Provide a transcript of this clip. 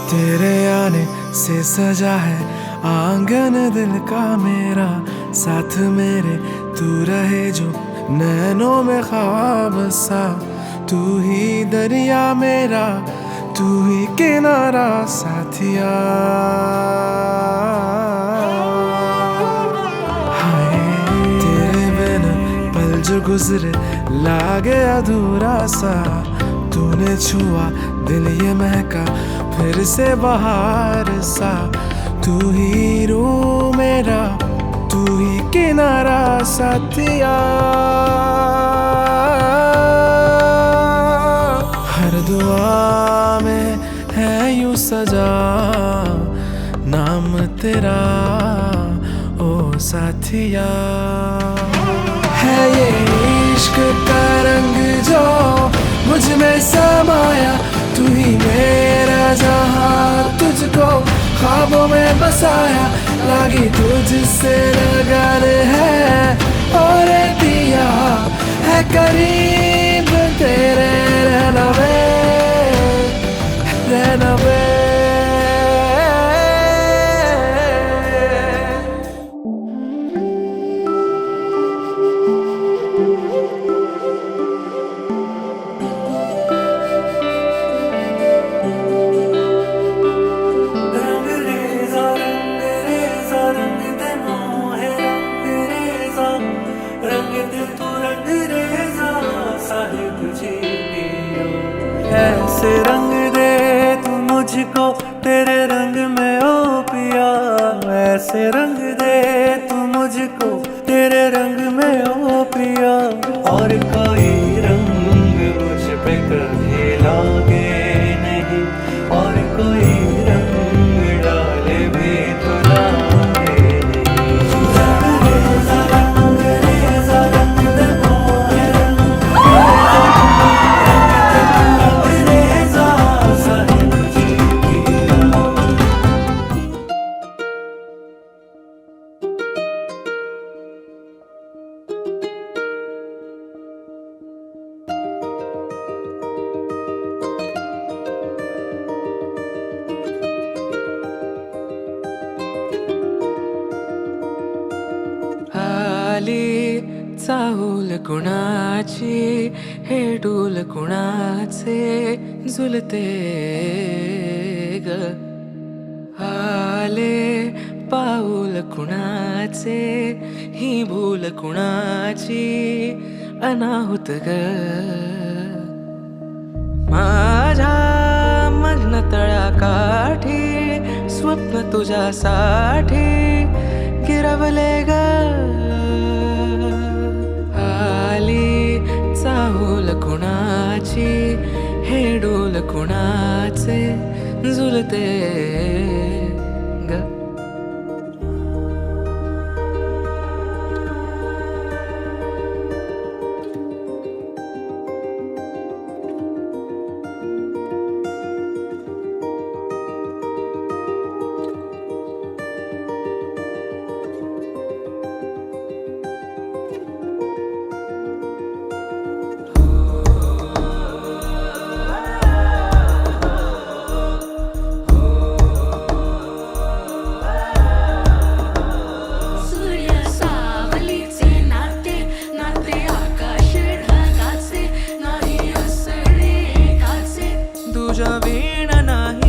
तेरे आने से सजा है आंगन दिल का मेरा, साथ मेरे तू रहे जो नैनों में ख्वाब सा। तू ही दरिया मेरा, तू ही किनारा साथिया। हाय तेरे बिन पल जो गुजरे लागे अधूरा सा। तूने छुआ दिल ये महका फिर से बहार सा। तू ही रूह मेरा, तू ही किनारा साथिया। हर दुआ में है यूं सजा नाम तेरा ओ साथिया। है ये इश्क का रंग जो मुझ में समाया, तू ही मेरा जहां तुझको ख्वाबों में बसाया। लागी तुझसे लगन है और दिया है करीब तेरे रहना वे। ऐसे रंग दे तू मुझको तेरे रंग में ओ पिया। ऐसे रंग दे तू मुझको तेरे रंग में ओ पिया। और कोई रंग मुझ पे कभी लागे नहीं, और कोई रंग डाले भी तो लागे नहीं। रंग रेज़ा रंग दे मोहे चाहूल कुणाची हे डूल कुणाचे झुलते ग। आले पाऊल कुणाचे ही भूल कुणाची अनाहुत ग। माझ्या मग्न तळाकाठी स्वप्न तुझ्यासाठी गिरवले ग। चाहूल कुणाची हे डोल कुणाचे झुलते ग। तुझ्या वीण नाही